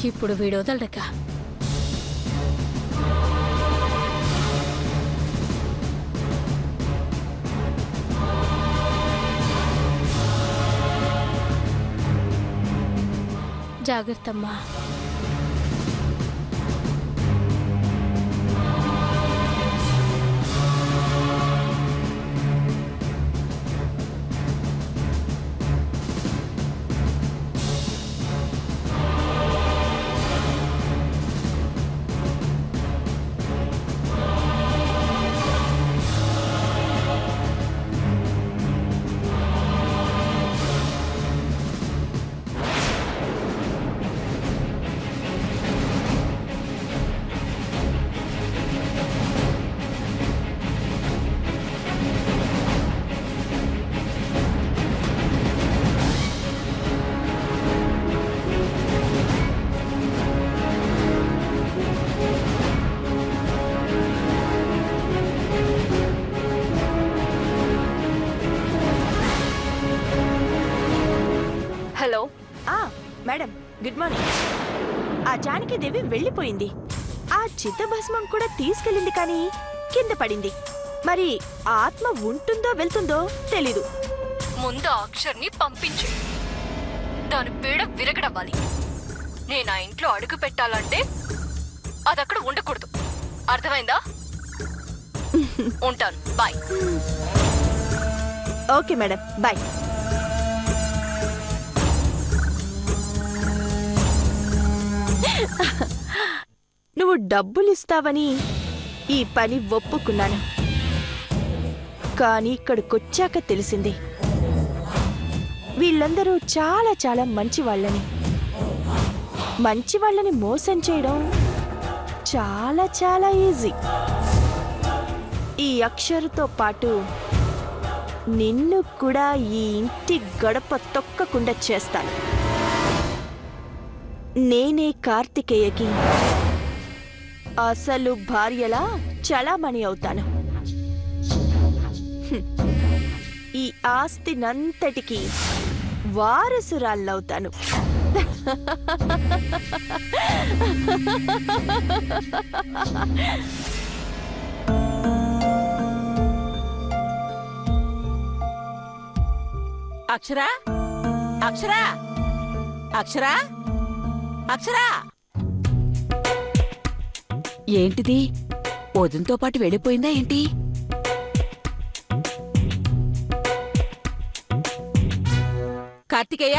ఇప్పుడు వీడొదలడక. జాగ్రత్తమ్మా. Hello. Madam, good morning. ఆ జానకిదేవి వెళ్ళిపోయింది. ఆ చిత్తభస్మం కూడా తీసుకెళ్ళింది, కానీ కింద పడింది. మరి ఆత్మ ఉంటుందో వెళ్తుందో తెలీదు. ముందు అక్షర్ని పంపించు. దాని పీడ విరగడవ్వాలి. నేను ఆ ఇంట్లో అడుగు పెట్టాలంటే అది అక్కడ ఉండకూడదు. అర్థమైందా? ఉంటాను. బాయ్. Okay madam, bye. నువ్వు డబ్బులిస్తావని ఈ పని ఒప్పుకున్నాను, కానీ ఇక్కడికొచ్చాక తెలిసింది వీళ్ళందరూ చాలా చాలా మంచివాళ్ళని. మంచివాళ్ళని మోసం చేయడం చాలా చాలా ఈజీ. ఈ అక్షరుతో పాటు నిన్ను కూడా ఈ ఇంటి గడప తొక్కకుండా చేస్తాను. నేనే కార్తికేయకి అసలు భార్యలా చలామణి అవుతాను. ఈ ఆస్తినంతటికి వారసురాళ్ళవుతాను. అక్షరా, అక్షరా, అక్షరా, అక్షరా. ఏంటిది, వదినతో పాటు వెళ్ళిపోయిందా ఏంటి? కార్తికేయ,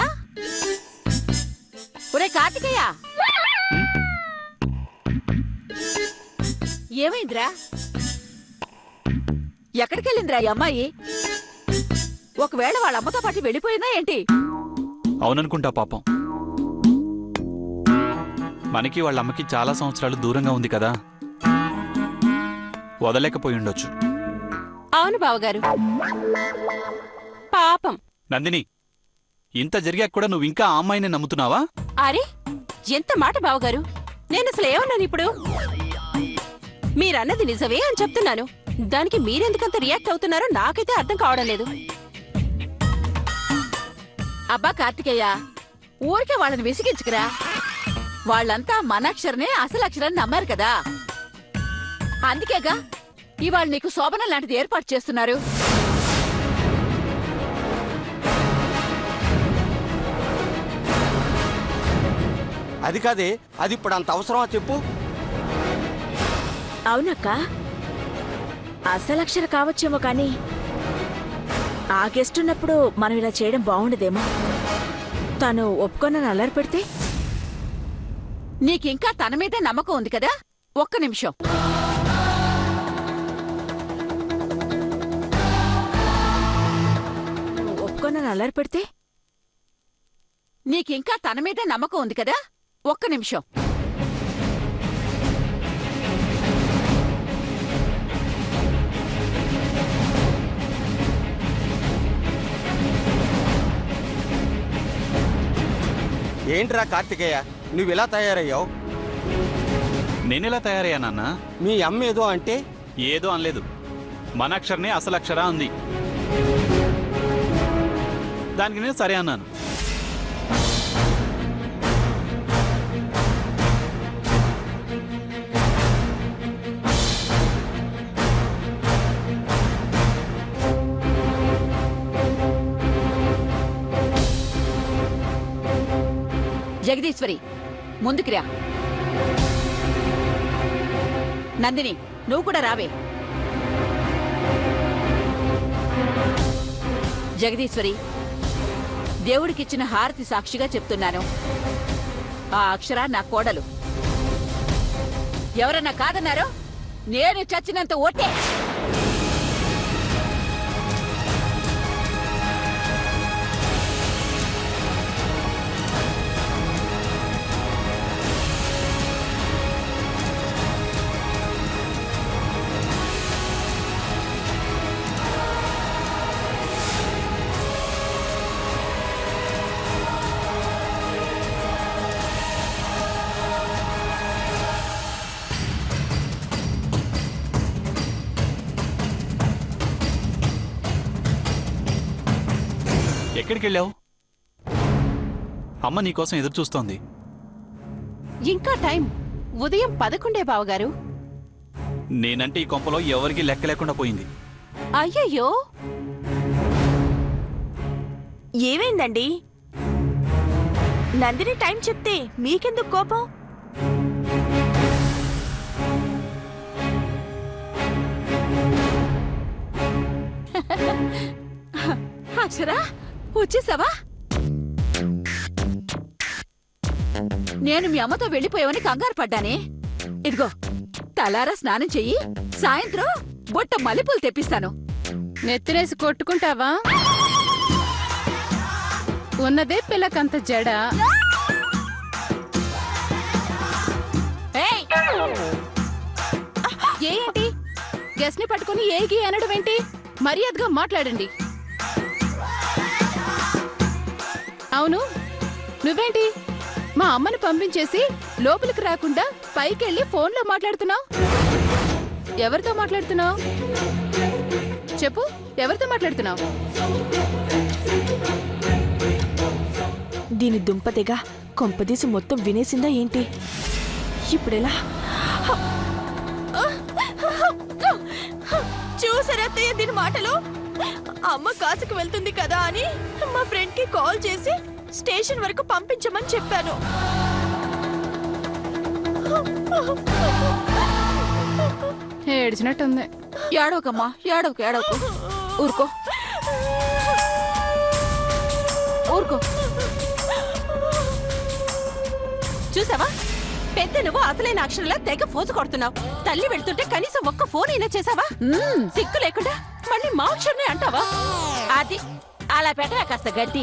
ఒరే కార్తికేయ, ఏమైందిరా? ఎక్కడికెళ్ళిందిరా ఈ అమ్మాయి? ఒకవేళ వాళ్ళ అమ్మతో పాటు వెళ్ళిపోయిందా ఏంటి? అవుననుకుంటా. పాపం, మనకి వాళ్ళ అమ్మకి చాలా సంవత్సరాలు దూరంగా ఉంది కదా, వదలేకపోయి ఉండొచ్చు. అవును బావగారు, పాపం. నందిని, ఇంత జరిగాక కూడా నువ్వు ఇంకా ఆ అమ్మాయిని నమ్ముతున్నావా? అరే, ఎంత మాట బావగారు! నేను అసలు ఏమన్నాను ఇప్పుడు? మీరన్నది నిజమే అని చెప్తున్నాను. దానికి మీరెందుకంత రియాక్ట్ అవుతున్నారో నాకైతే అర్థం కావడం లేదు. అబ్బా కార్తికేయ, ఊరికే వాళ్ళని విసిగించుకురా. వాళ్ళంతా మన అక్షరనే అసలు అక్షరాన్ని నమ్మారు కదా, అందుకేగా ఇవాళ నీకు శోభనం లాంటిది ఏర్పాటు చేస్తున్నారు. అది కాదే, అది ఇప్పుడు అంత అవసరమా చెప్పు? అవునక్క, అసలక్షర కావచ్చేమో, కానీ ఆ గెస్ట్ ఉన్నప్పుడు మనం ఇలా చేయడం బాగుండదేమో. తను ఒప్పుకొని అల్లరి పెడితే? నీకింకా తన మీదే నమ్మకం ఉంది కదా. ఒక్క నిమిషం. ఒప్పుకొని అల్లరి పెడితే? నీకింకా తన మీదే నమ్మకం ఉంది కదా. ఒక్క నిమిషం. ఏంట్రా కార్తికేయ, నువ్విలా తయారయ్యావు? నేనెలా తయారయ్యా నాన్న? మీ అమ్మ ఏదో అంటే? ఏదో అనలేదు, మన అక్షరనే అసలు అక్షరా ఉంది. దానికి నేను సరే అన్నాను. జగదీశ్వరి ముందుకురా. నందిని నువ్వు కూడా రావే. జగదీశ్వరి, దేవుడికిచ్చిన హారతి సాక్షిగా చెప్తున్నాను, ఆ అక్షర నా కోడలు. ఎవరన్నా కాదన్నారో నేను చచ్చినంత ఓటే. ఎక్కడికి వెళ్ళావు? అమ్మ నీకోసం ఎదురు చూస్తోంది. ఇంకా టైం ఉదయం 11 బావగారు. నేనంటే ఈ కొంపలో ఎవరికీ లెక్క లేకుండా పోయింది. అయ్యయ్యో, ఏమైందండి? నందిని టైం చెప్తే మీకెందుకు కోపం? అక్షరా, వచ్చేసావా? నేను మీ అమ్మతో వెళ్ళిపోయావని కంగారు పడ్డానే. ఇదిగో తలారా స్నానం చెయ్యి, సాయంత్రం బొట్ట మల్లెపూలు తెప్పిస్తాను. నెత్తినేసి కొట్టుకుంటావా? ఉన్నదే పిల్లకంత జడ. ఏయ్! ఏంటి గెస్ట్ ని పట్టుకుని ఏగి అనడం ఏంటి? మర్యాదగా మాట్లాడండి. అవును, నువ్వేంటి మా అమ్మని పంపించేసి లోపలికి రాకుండా పైకెళ్ళి ఫోన్లో మాట్లాడుతున్నావు? ఎవరితో మాట్లాడుతున్నావు? చెప్పు, ఎవరితో మాట్లాడుతున్నావు? దీని దుంపదెగా కొంపదీసి మొత్తం వినేసిందా ఏంటి? ఇప్పుడెలా? చూసారా దీని మాటలు? అమ్మ కాసుకు వెళ్తుంది కదా అని మా ఫ్రెండ్ కి కాల్ చేసి స్టేషన్ వరకు పంపించమని చెప్పాను. ఏడ్చినట్టుంది. ఏడవకమ్మా, ఏడవకు ఏడవకు. ఊరుకో ఊరుకో. చూసావా? పెద్ద నువ్వు అసలైన అక్షరంలా తెగ ఫోజు కొడుతున్నావు. తల్లి వెళ్తుంటే కనీసం ఒక్క ఫోన్ అయినా చేసావా? సిగ్గు లేకుండా మళ్ళీ మా అక్షరనే అంటావా? అది అలా పెట్టరా కాస్త గడ్డి.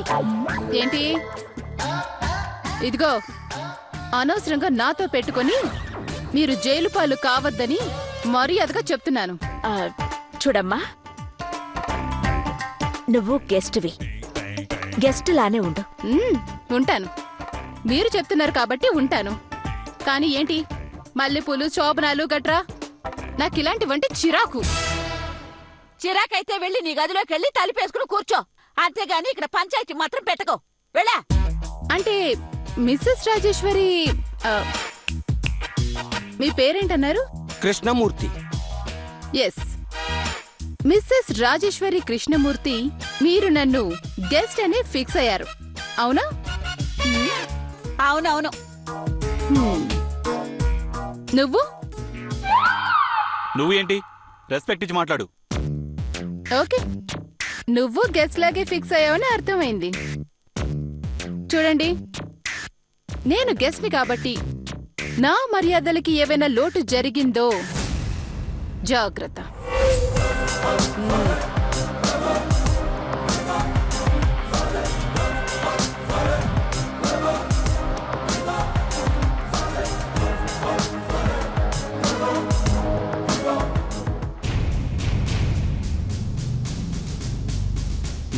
ఏంటి? ఇదిగో, అనవసరంగా నాతో పెట్టుకొని మీరు జైలు పాలు కావద్దని మర్యాదగా చెప్తున్నాను. చూడమ్మా, నువ్వు గెస్ట్వి, గెస్ట్ లానే ఉండు. ఉంటాను. మీరు చెప్తున్నారు కాబట్టి ఉంటాను. కానీ ఏంటి మల్లెపూలు, శోభనాలు గట్రా? నాకు ఇలాంటివంటే చిరాకు. చిరాకైతే వెళ్ళి నీ గదిలోకి వెళ్ళి తలుపేసుకుని కూర్చో. అంతేగాని ఇక్కడ పంచాయతీ మాత్రం పెట్టకో. వెళ్ళా. అంటే మిస్సెస్ రాజేశ్వరి, మీ పేరేంటన్నారు? కృష్ణమూర్తి. Yes, Mrs Rajeshwari Krishnamurthy. మీరు నన్ను గెస్ట్ అని ఫిక్స్ అయ్యారు, అవునా? అవునవును. నువ్వు నువ్వేంటి? రెస్పెక్ట్ ఇచ్చి మాట్లాడు. ఓకే, నువ్వు గెస్ట్ లాగే ఫిక్స్ అయ్యావని అర్థమైంది. చూడండి, నేను గెస్ట్ ని కాబట్టి నా మర్యాదలకి ఏవైనా లోటు జరిగిందో జాగ్రత్త.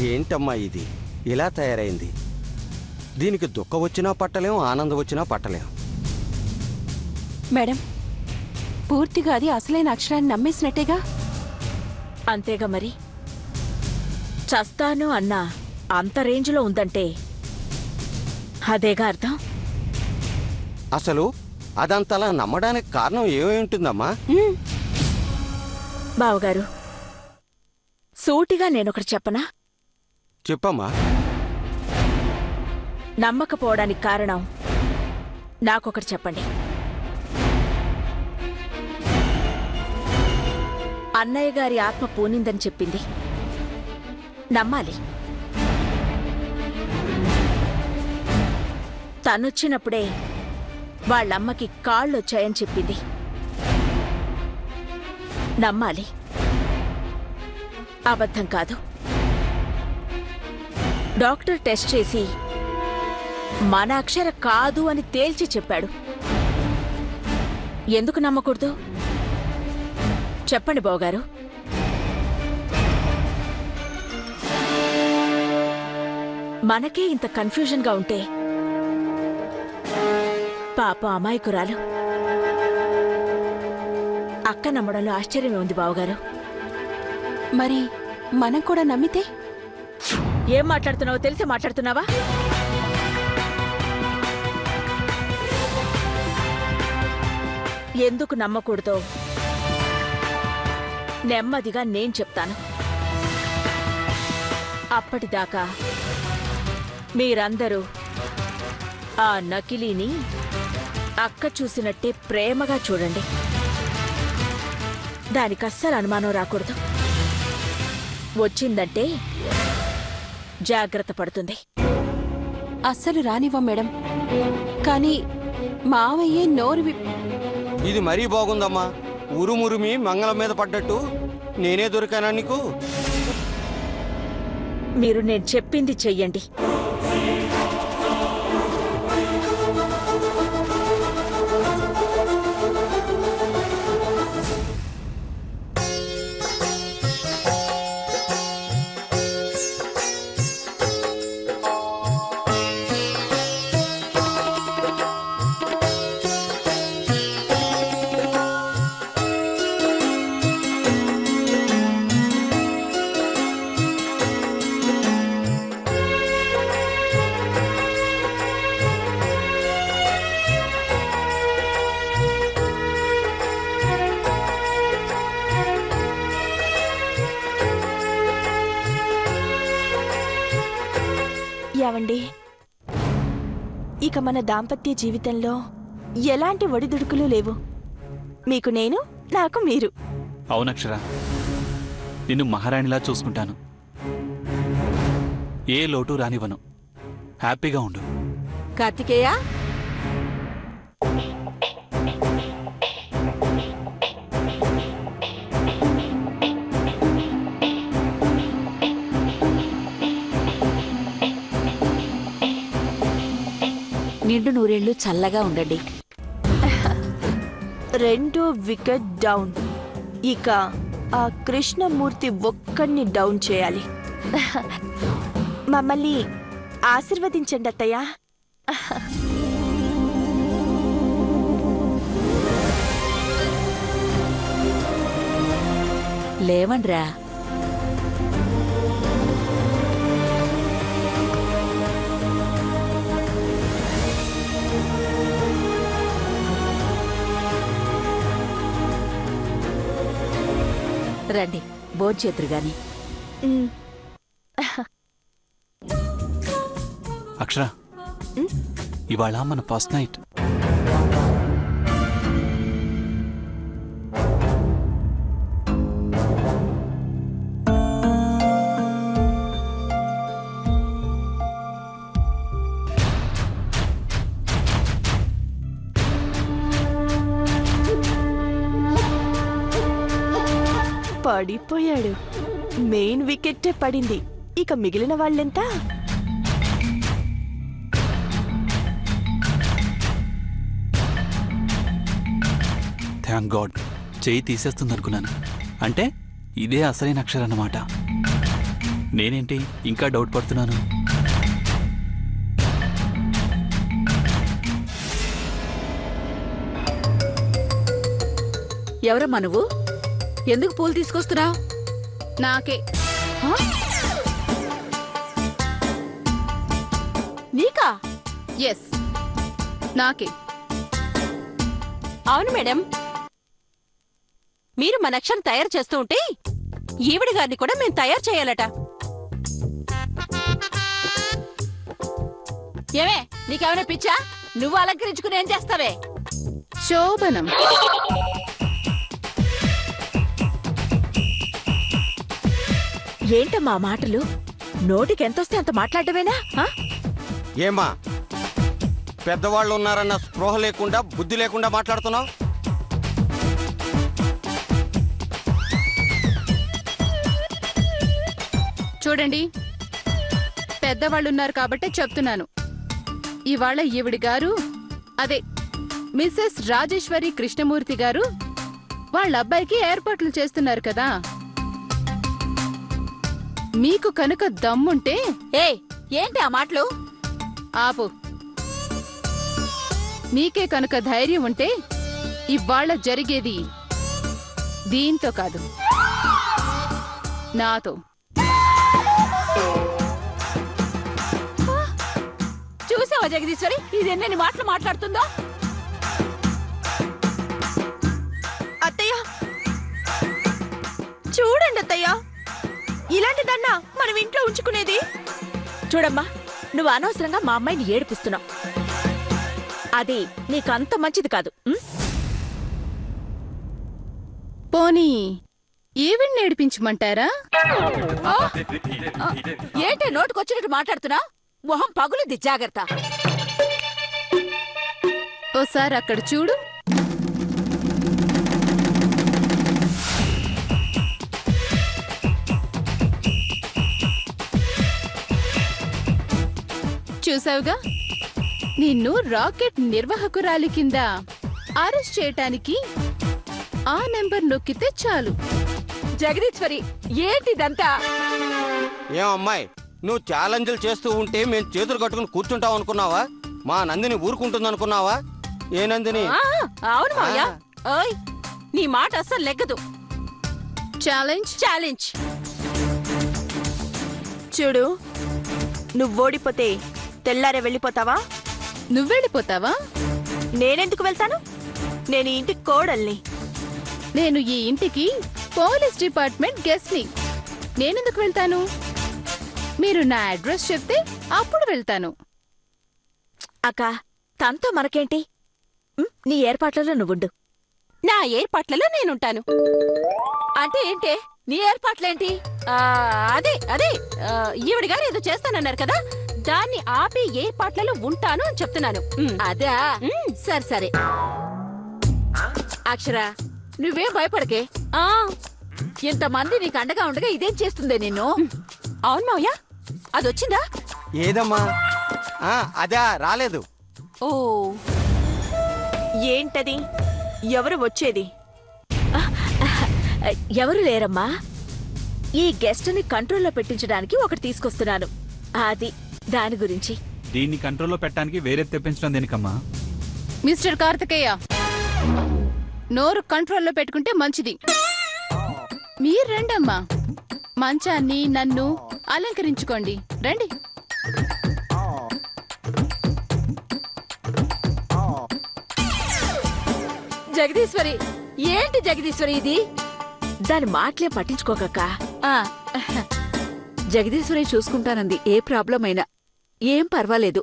ఏంటమ్మా ఇది ఇలా తయారైంది? దీనికి దుఃఖం వచ్చినా పట్టలేం, ఆనందం వచ్చినా పట్టలేం. మేడం, పూర్తిగా అది అసలైన అక్షరాన్ని నమ్మేసినట్టేగా? అంతేగా మరి. చస్తాను అన్నా అంత రేంజ్లో ఉందంటే అదేగా అర్థం. అసలు అదంతలా నమ్మడానికి కారణం ఏమై ఉంటుందమ్మా? బావగారు, సూటిగా నేనొకటి చెప్పనా? చెప్పమ్మా. నమ్మకపోవడానికి కారణం నాకొకటి చెప్పండి. అన్నయ్య గారి ఆత్మ పూనిందని చెప్పింది నమ్మాలి. తనొచ్చినప్పుడే వాళ్ళమ్మకి కాళ్ళొచ్చాయని చెప్పింది నమ్మాలి. అబద్ధం కాదు. డాక్టర్ టెస్ట్ చేసి మన అక్షర కాదు అని తేల్చి చెప్పాడు. ఎందుకు నమ్మకూడదు చెప్పండి బావగారు. మనకే ఇంత కన్ఫ్యూజన్గా ఉంటే పాప అమాయకురాలు అక్క నమ్మడంలో ఆశ్చర్యమే ఉంది బావగారు. మరి మనం కూడా నమ్మితే? ఏం మాట్లాడుతున్నావో తెలిసి మాట్లాడుతున్నావా? ఎందుకు నమ్మకూడదో నెమ్మదిగా నేను చెప్తాను. అప్పటిదాకా మీరందరూ ఆ నకిలీని అక్క చూసినట్టే ప్రేమగా చూడండి. దానికస్సలు అనుమానం రాకూడదు. వచ్చిందంటే జాగ్రత్త పడుతుంది. అస్సలు రానివ్వం మేడం. కానీ మావయ్యే నోరు ఇది మరీ బాగుందమ్మా. ఉరుమురుమి మంగళం మీద పడ్డట్టు నేనే దొరికానా నీకు? మీరు నేను చెప్పింది చెయ్యండి. ఏవండి, ఇక మన దాంపత్య జీవితంలో ఎలాంటి ఒడిదుడుకులు లేవు. మీకు నేను, నాకు మీరు. అవునక్షర, నిన్ను మహారాణిలా చూసుకుంటాను. ఏ లోటు రానివ్వను. హ్యాపీగా ఉండు. కార్తికేయ, నిండు నూరేళ్లు చల్లగా ఉండండి. 2వ వికెట్ డౌన్. ఇక ఆ కృష్ణమూర్తి ఒక్కడిని డౌన్ చేయాలి. మమ్మల్ని ఆశీర్వదించండి అత్తయ్య. లేవండ్రా. రండి, భోంచేతురు గాని. అక్షర, ఇవాళ మన ఫస్ట్ నైట్. పడిపోయాడు. మెయిన్ వికెట్టే పడింది. ఇక మిగిలిన వాళ్ళెంత? థ్యాంక్ గాడ్, చెయ్యి తీసేస్తుందనుకున్నాను. అంటే ఇదే అసలైన అక్షర అన్నమాట. నేనేంటి ఇంకా డౌట్ పడుతున్నాను. ఎవరమ్మా నువ్వు? ఎందుకు పూలు తీసుకొస్తున్నావు? నాకే. నీకా? ఎస్, నాకే. అవును మేడం, మీరు మన అక్షరం తయారు చేస్తూ ఉంటే ఈవిడ గారిని కూడా మేము తయారు చేయాలట. ఏమే, నీకేమైనా పిచ్చా? నువ్వు అలంకరించుకుని ఏం చేస్తావే? శోభనం. ఏంటమ్మా మాటలు? నోటికి ఎంతొస్తే అంత మాట్లాడటమేనా? ఏమా పెద్దవాళ్ళు ఉన్నారన్న స్పృహ లేకుండా బుద్ధి లేకుండా మాట్లాడుతున్నావు? చూడండి, పెద్దవాళ్ళున్నారు కాబట్టే చెప్తున్నాను. ఇవాళ ఈవిడి గారు, అదే మిస్సెస్ రాజేశ్వరి కృష్ణమూర్తి గారు వాళ్ళ అబ్బాయికి ఏర్పాట్లు చేస్తున్నారు కదా. మీకు కనుక దమ్ముంటే ఏయ్, ఏంటి ఆ మాటలు? ఆపు. మీకే కనుక ధైర్యం ఉంటే ఇవాళ జరిగేది దీంతో కాదు, నాతో. చూసావా జగదీశ్వరి, ఇది ఎన్నెన్ని మాటలు మాట్లాడుతుందో? అత్తయ్య చూడండి అత్తయ్య, ఇలాంటిదన్నా మనం ఇంట్లో ఉంచుకునేది. చూడమ్మా, నువ్వు అనవసరంగా మా అమ్మాయిని ఏడిపిస్తున్నావు. అది నీకంత మంచిది కాదు. పోనీ ఈవిడ్ని ఏడిపించమంటారా? ఏంటి నోటుకొచ్చినట్టు మాట్లాడుతున్నా? మొహం పగులుద్ది, జాగ్రత్త. ఓసారి అక్కడ చూడు. చూసావుగా, నిన్ను రాకెట్ నిర్వాహకురాలి కింద అరెస్ట్ చేయటానికి ఆ నెంబర్ నొక్కితే చాలు. జగదీశ్వరి, ఏంటిదంతా? ఏం అమ్మాయి, నువ్వు ఛాలెంజ్లు చేస్తూ ఉంటే మేము చేతులు కట్టుకుని కూర్చుంటాం అనుకున్నావా? మా నందిని ఊరుకుంటుంది అనుకున్నావా? ఏ నందిని? అవును మావయ్య. ఓయ్, నీ మాట అస్సలు లెగ్గదు. ఛాలెంజ్. ఛాలెంజ్. చూడు, నువ్వు ఓడిపోతే తెల్లారే వెళ్ళిపోతావా? నువ్వెళ్ళిపోతావా? నేనెందుకు వెళ్తాను? నేను ఈ ఇంటికి కోడల్ని. నేను ఈ ఇంటికి పోలీస్ డిపార్ట్మెంట్ గెస్ట్ని. నేనెందుకు వెళ్తాను? మీరు నా అడ్రస్ చెప్తే అప్పుడు వెళ్తాను. అక్క, తనతో మనకేంటి? నీ ఏర్పాట్లలో నువ్వుండు. నా ఏర్పాట్లలో నేనుంటాను. అంటే ఏంటే నీ ఏర్పాట్లేంటి? అదే ఈవిడ గారు ఏదో చేస్తానన్నారు కదా, దాన్ని ఆపి ఏర్పాట్లలో ఉంటాను అని చెప్తున్నాను. అదా? సరే సరే. అక్షర, నువ్వేం భయపడకే. ఇంతమంది నీకు అండగా ఉండగా ఇదేం చేస్తుందే నిన్ను? అవును మావయ్య, అదొచ్చిందా? ఏదమ్మా? అదా రాలేదు. ఓ, ఏంటది? ఎవరు వచ్చేది? ఎవరు లేరమ్మా. ఈ గెస్ట్ని కంట్రోల్లో పెట్టించడానికి ఒకటి తీసుకొస్తున్నాను. అది దాని గురించి. దీన్ని కంట్రోల్లో పెట్టడానికి వేరే తెప్పించడం దేనికమ్మా? మిస్టర్ కార్తికేయ, నోరు కంట్రోల్లో పెట్టుకుంటే మంచిది. మీరు రండమ్మా, మంచాన్ని నన్ను అలంకరించుకోండి. రండి. జగదీశ్వరి, ఏంటి జగదీశ్వరి ఇది? దాని మాటలే పట్టించుకోకక్క. జగదీశ్వరి చూసుకుంటానంది, ఏ ప్రాబ్లం అయినా. ఏం పర్వాలేదు.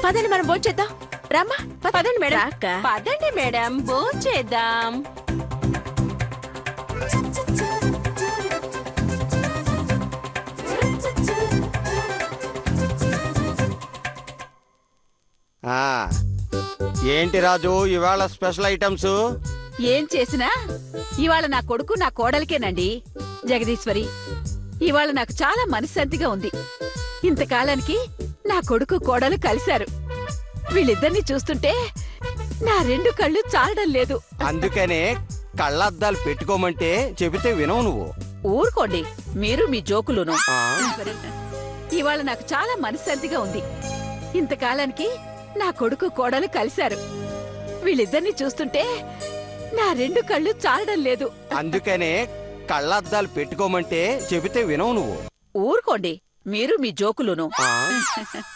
పదండి, మనం భోంచేద్దాం. రామ్మా, పదండి మేడం. అక్క. పదండి మేడం, భోంచేద్దాం. ఏంటి రాజు ఇవాళ స్పెషల్ ఐటమ్స్? ఏం చేసినా ఇవాళ నా కొడుకు నా కోడలికేనండి. జగదీశ్వరి, ఇవాళ నాకు చాలా మనశ్శాంతిగా ఉంది. ఇంతకాలానికి నా కొడుకు కోడలు కలిశారు. వీళ్ళిద్దరిని చూస్తుంటే నా రెండు కళ్ళు చాలడం లేదు. అందుకనే కళ్ళద్దాలు పెట్టుకోమంటే చెబితే వినవు నువ్వు. ఊరుకోండి మీరు మీ జోకులును. ఆ, ఇవాళ నాకు చాలా మనశ్శాంతిగా ఉంది. ఇంతకాలానికి నా కొడుకు కోడలు కలిశారు. వీళ్ళిద్దరిని చూస్తుంటే నా రెండు కళ్ళు చాలడం లేదు. అందుకనే కళ్ళద్దాలు పెట్టుకోమంటే చెబితే వినవు నువ్వు. ఊరుకోండి మీరు మీ జోకులును. ఆ,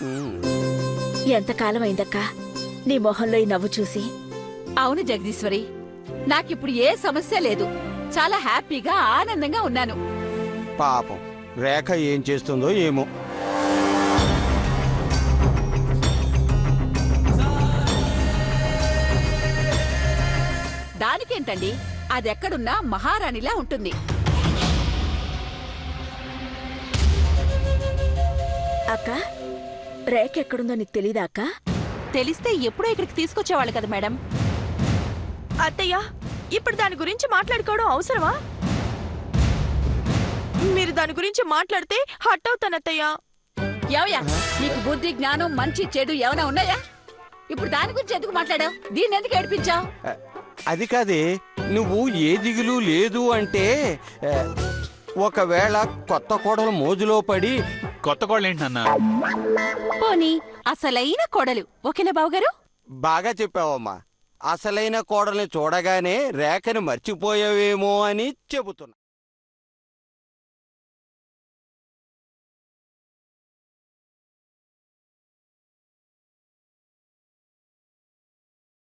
ఉమ్. ఎంతకాలం అయిందక్క నీ మొహంలో ఈ నవ్వు చూసి? అవును జగదీశ్వరి, నాకిప్పుడు ఏ సమస్య లేదు. చాలా హ్యాపీగా ఆనందంగా ఉన్నాను. పాపం రేఖ ఏం చేస్తుందో ఏమో. ఏంటండి, అదెక్కడున్నా మహారాణిలా ఉంటుంది. అక్క రేఖ ఎక్కడుందో నీకు తెలీదా అక్క? తెలిస్తే ఎప్పుడో ఇక్కడికి తీసుకొచ్చేవాళ్ళు కదా మేడం. అత్తయ్య ఇప్పుడు దాని గురించి మాట్లాడుకోవడం అవసరమా? మీరు దాని గురించి మాట్లాడితే హట్ అవుతాను అత్తయ్య. ఏవయ్యా, నీకు బుద్ధి జ్ఞానం మంచి చెడు ఏమైనా ఉన్నాయా? ఇప్పుడు దాని గురించి ఎందుకు మాట్లాడావు? దీన్ని ఎందుకు ఏడిపించావు? అది కాదే, నువ్వు ఏ దిగులు లేదు అంటే ఒకవేళ కొత్త కోడలు మోజులో పడి కొత్త కోళ్ళు ఏంటి నాన్న? పోనీ అసలైన కోడలు ఓకేనా బావగారు? బాగా చెప్పావమ్మా. అసలైన కోడల్ని చూడగానే రేఖని మర్చిపోయావేమో అని చెబుతున్నా.